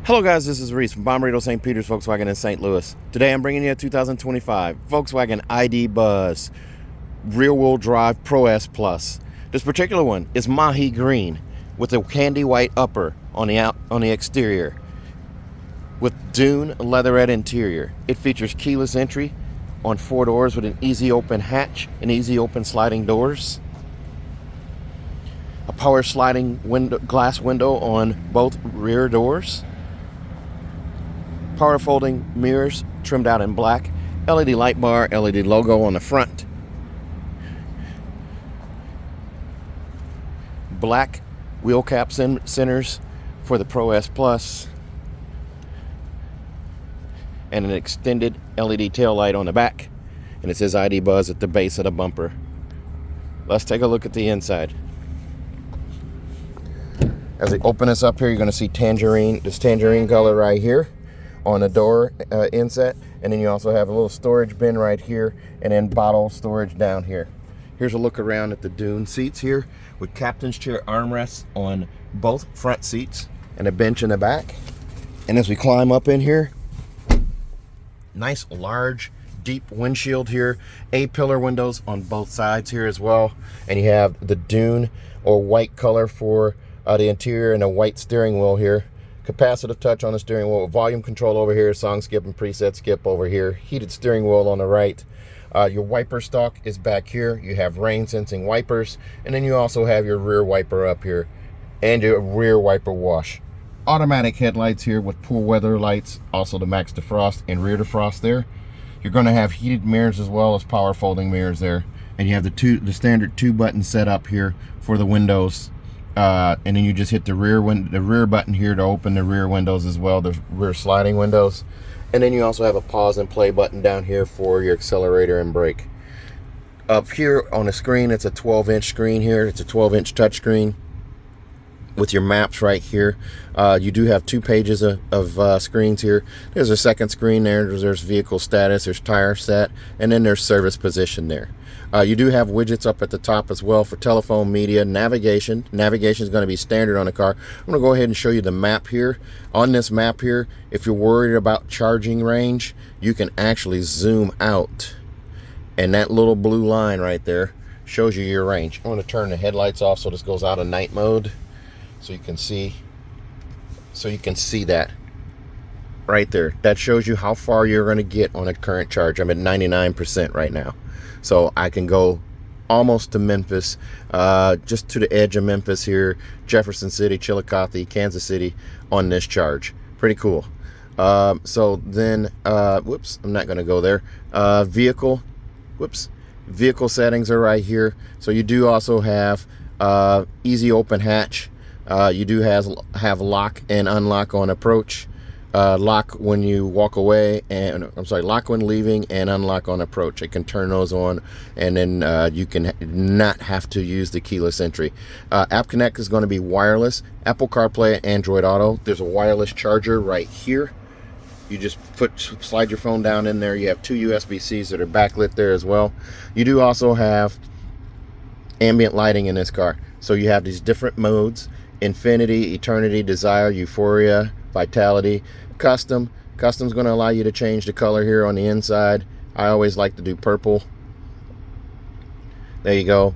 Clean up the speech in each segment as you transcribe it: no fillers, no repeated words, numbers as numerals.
Hello guys, this is Reese from Bomberito St. Peter's Volkswagen in St. Louis. Today I'm bringing you a 2025 Volkswagen ID.Buzz rear-wheel drive Pro S Plus. This particular one is Mahi green with a candy white upper on the exterior with Dune Leatherette interior. It features keyless entry on 4 doors with an easy open hatch and easy open sliding doors. A power sliding glass window on both rear doors. Power folding mirrors trimmed out in black, LED light bar, LED logo on the front, black wheel cap centers for the Pro S Plus, and an extended LED tail light on the back, and it says ID.Buzz at the base of the bumper. Let's take a look at the inside. As we open this up here, you're going to see this tangerine color right here on the door inset, and then you also have a little storage bin right here, and then bottle storage down here. Here's a look around at the Dune seats here with captain's chair armrests on both front seats and a bench in the back. And as we climb up in here, nice large deep windshield here, A-pillar windows on both sides here as well, and you have the Dune or white color for the interior and a white steering wheel here. Capacitive touch on the steering wheel, volume control over here, song skip and preset skip over here, heated steering wheel on the right. Your wiper stalk is back here. You have rain sensing wipers, and then you also have your rear wiper up here and your rear wiper wash. Automatic headlights here with pool weather lights, also the max defrost and rear defrost there. You're going to have heated mirrors as well as power folding mirrors there, and you have the standard 2-button setup here for the windows. And then you just hit the rear button here to open the rear windows as well, the rear sliding windows. And then you also have a pause and play button down here for your accelerator and brake. Up here on the screen, it's a 12-inch screen here. It's a 12-inch touch screen with your maps right here. You do have 2 pages of screens here. There's a second screen there. There's vehicle status, there's tire set, and then there's service position there. You do have widgets up at the top as well for telephone, media, navigation. Navigation is going to be standard on the car. I'm going to go ahead and show you the map here. On this map here, if you're worried about charging range, you can actually zoom out. And that little blue line right there shows you your range. I'm going to turn the headlights off so this goes out of night mode. So you can see that right there. That shows you how far you're going to get on a current charge. I'm at 99% right now. So I can go almost to Memphis, just to the edge of Memphis here, Jefferson City, Chillicothe, Kansas City on this charge. Pretty cool. So then, whoops, I'm not going to go there. Vehicle settings are right here. So you do also have easy open hatch. You do have lock and unlock on approach, lock when you walk away, and lock when leaving and unlock on approach. It can turn those on, and then you can not have to use the keyless entry. App Connect is going to be wireless. Apple CarPlay and Android Auto. There's a wireless charger right here. You just slide your phone down in there. You have 2 USB-Cs that are backlit there as well. You do also have ambient lighting in this car. So you have these different modes: Infinity, Eternity, Desire, Euphoria, Vitality, Custom. Custom's going to allow you to change the color here on the inside. I always like to do purple. There you go.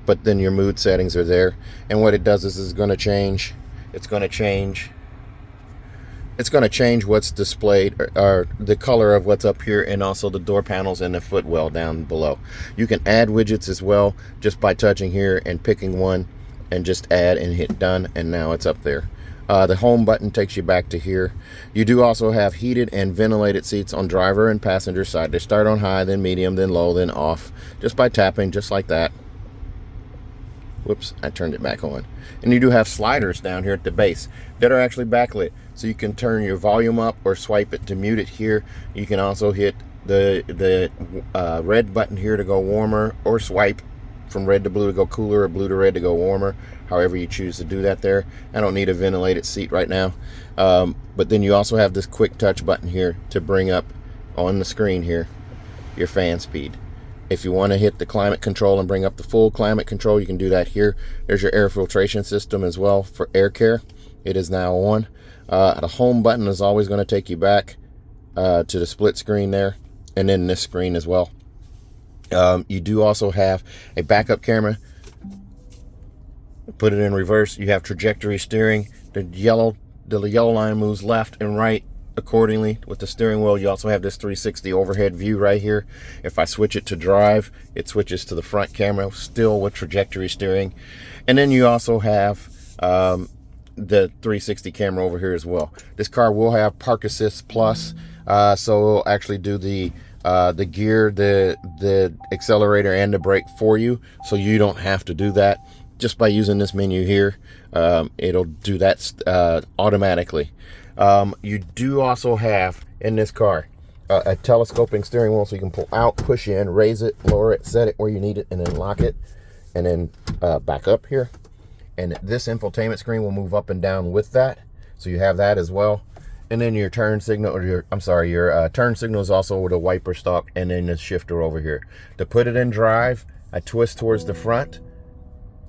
But then your mood settings are there. And what it does is it's going to change. It's going to change what's displayed, or the color of what's up here, and also the door panels and the footwell down below. You can add widgets as well just by touching here and picking one, and just add and hit done, and now it's up there. The home button takes you back to here. You do also have heated and ventilated seats on driver and passenger side. They start on high, then medium, then low, then off, just by tapping, just like that. Whoops, I turned it back on. And you do have sliders down here at the base that are actually backlit, so you can turn your volume up or swipe it to mute it here. You can also hit the red button here to go warmer, or swipe from red to blue to go cooler, or blue to red to go warmer, however you choose to do that there. I don't need a ventilated seat right now. But then you also have this quick touch button here to bring up on the screen here your fan speed. If you want to hit the climate control and bring up the full climate control, you can do that here. There's your air filtration system as well for air care. It is now on. The home button is always going to take you back to the split screen there, and then this screen as well. You do also have a backup camera. Put it in reverse. You have trajectory steering. The yellow line moves left and right accordingly with the steering wheel. You also have this 360 overhead view right here. If I switch it to drive, it switches to the front camera, still with trajectory steering. And then you also have the 360 camera over here as well. This car will have Park Assist Plus, so it'll actually do the gear, the accelerator, and the brake for you, so you don't have to do that. Just by using this menu here, it'll do that automatically. You do also have in this car a telescoping steering wheel, so you can pull out, push in, raise it, lower it, set it where you need it, and then lock it, and then back up here. And this infotainment screen will move up and down with that, so you have that as well. And then your turn signal, or your turn signal is also with a wiper stalk, and then the shifter over here. To put it in drive, I twist towards the front.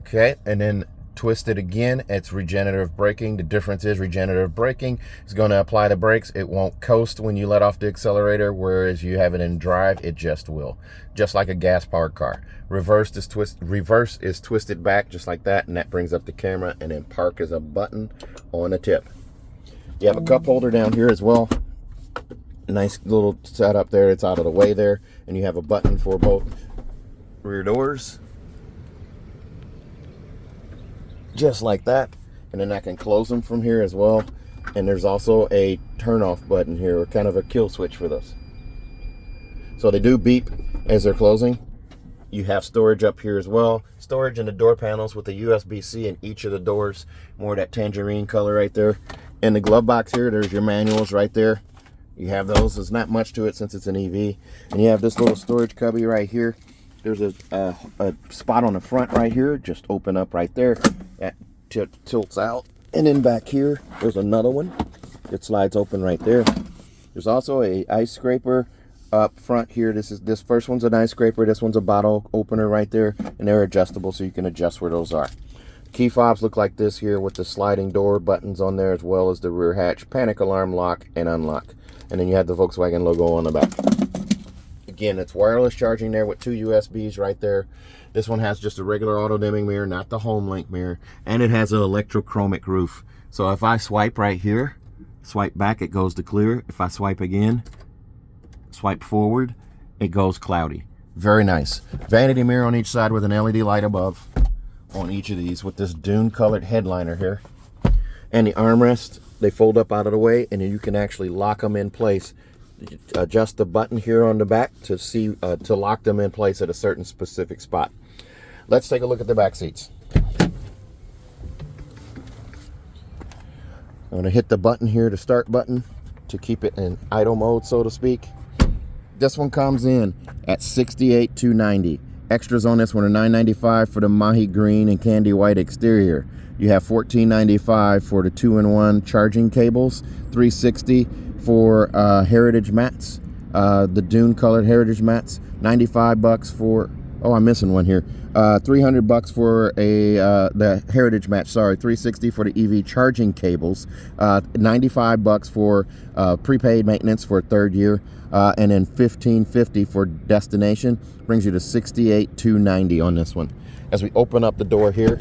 Okay, and then twist it again. It's regenerative braking. The difference is regenerative braking is going to apply the brakes. It won't coast when you let off the accelerator, whereas you have it in drive, it just will. Just like a gas-powered car. Reverse is twisted back just like that, and that brings up the camera, and then park is a button on the tip. You have a cup holder down here as well. Nice little setup there. It's out of the way there, and you have a button for both rear doors. Just like that, and then I can close them from here as well. And there's also a turn off button here, or kind of a kill switch for those. So they do beep as they're closing. You have storage up here as well. Storage in the door panels with the USB-C in each of the doors. More of that tangerine color right there. In the glove box here, there's your manuals right there. You have those. There's not much to it since it's an EV. And you have this little storage cubby right here. There's a spot on the front right here. Just open up right there. That tilts out. And then back here, there's another one. It slides open right there. There's also a ice scraper up front here. This first one's an ice scraper. This one's a bottle opener right there. And they're adjustable, so you can adjust where those are. Key fobs look like this here with the sliding door buttons on there, as well as the rear hatch, panic alarm, lock, and unlock. And then you have the Volkswagen logo on the back. Again, it's wireless charging there with 2 USBs right there. This one has just a regular auto dimming mirror, not the home link mirror, and it has an electrochromic roof. So if I swipe right here, swipe back, it goes to clear. If I swipe again, swipe forward, it goes cloudy. Very nice. Vanity mirror on each side with an LED light above on each of these with this Dune colored headliner here. And the armrest, they fold up out of the way, and then you can actually lock them in place. Adjust the button here on the back to lock them in place at a certain specific spot. Let's take a look at the back seats. I'm going to hit the button here, the start button, to keep it in idle mode, so to speak. This one comes in at $68,290. Extras on this one are $995 for the Mahi green and candy white exterior. You have $1495 for the 2-in-1 charging cables, $360 for heritage mats, the Dune colored heritage mats, $95 for, oh, I'm missing one here, $300 for the heritage mat, sorry, $360 for the EV charging cables, $95 for prepaid maintenance for a 3rd year, and then $1550 for destination. Brings you to $68,290 on this one. As we open up the door here,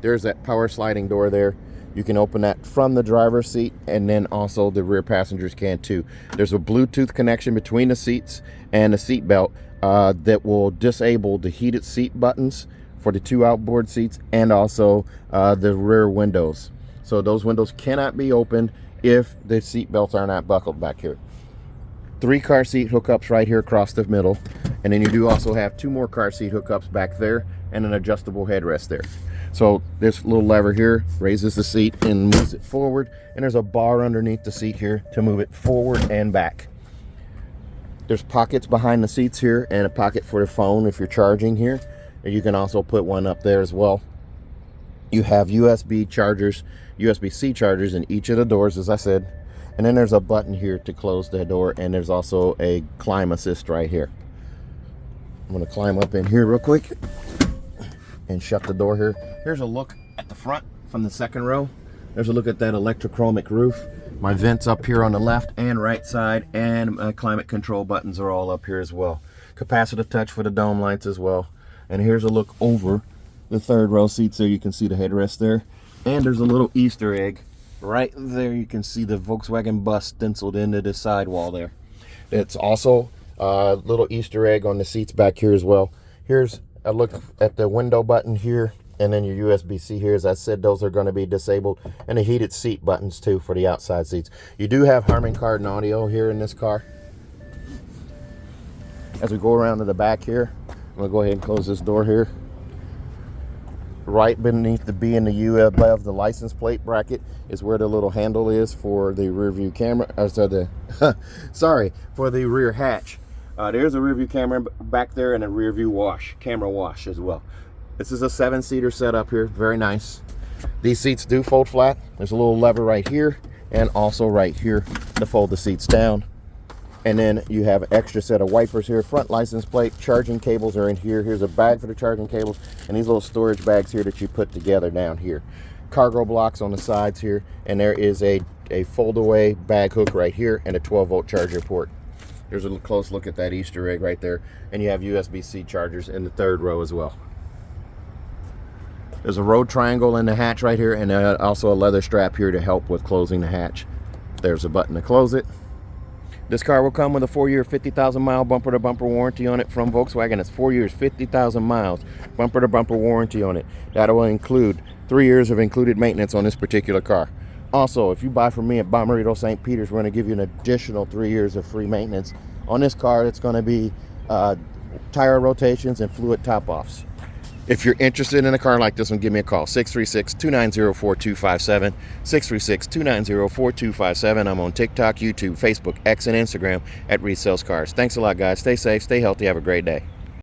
there's that power sliding door there. You can open that from the driver's seat, and then also the rear passengers can too. There's a Bluetooth connection between the seats and the seat belt that will disable the heated seat buttons for the 2 outboard seats, and also the rear windows. So those windows cannot be opened if the seat belts are not buckled back here. 3 car seat hookups right here across the middle, and then you do also have 2 more car seat hookups back there, and an adjustable headrest there. So this little lever here raises the seat and moves it forward, and there's a bar underneath the seat here to move it forward and back. There's pockets behind the seats here, and a pocket for the phone if you're charging here. And you can also put one up there as well. You have USB chargers, USB-C chargers in each of the doors, as I said. And then there's a button here to close the door, and there's also a climb assist right here. I'm going to climb up in here real quick and shut the door here. Here's a look at the front from the 2nd row. There's a look at that electrochromic roof. My vents up here on the left and right side, and my climate control buttons are all up here as well. Capacitive touch for the dome lights as well. And here's a look over the third row seats there. You can see the headrest there. And there's a little Easter egg right there. You can see the Volkswagen bus stenciled into the sidewall there. It's also a little Easter egg on the seats back here as well. Here's a look at the window button here, and then your USB-C here. As I said, those are going to be disabled, and the heated seat buttons too for the outside seats. You do have Harman Kardon audio here in this car. As we go around to the back here, I'm going to go ahead and close this door here. Right beneath the B and the U above the license plate bracket is where the little handle is for the rear view camera. For the rear hatch. There's a rear view camera back there and a rear view camera wash as well. This is a 7-seater setup here, very nice. These seats do fold flat. There's a little lever right here and also right here to fold the seats down. And then you have an extra set of wipers here, front license plate, charging cables are in here. Here's a bag for the charging cables, and these little storage bags here that you put together down here. Cargo blocks on the sides here, and there is a fold-away bag hook right here and a 12-volt charger port. There's a close look at that Easter egg right there, and you have USB-C chargers in the third row as well. There's a road triangle in the hatch right here, and also a leather strap here to help with closing the hatch. There's a button to close it. This car will come with a 4-year, 50,000-mile bumper-to-bumper warranty on it from Volkswagen. It's 4 years, 50,000 miles, bumper-to-bumper warranty on it. That will include 3 years of included maintenance on this particular car. Also, if you buy from me at Bommarito St. Peter's, we're going to give you an additional 3 years of free maintenance. On this car, it's going to be tire rotations and fluid top-offs. If you're interested in a car like this one, give me a call, 636-290-4257, 636-290-4257. I'm on TikTok, YouTube, Facebook, X, and Instagram at Reese Sells Cars. Thanks a lot, guys. Stay safe, stay healthy, have a great day.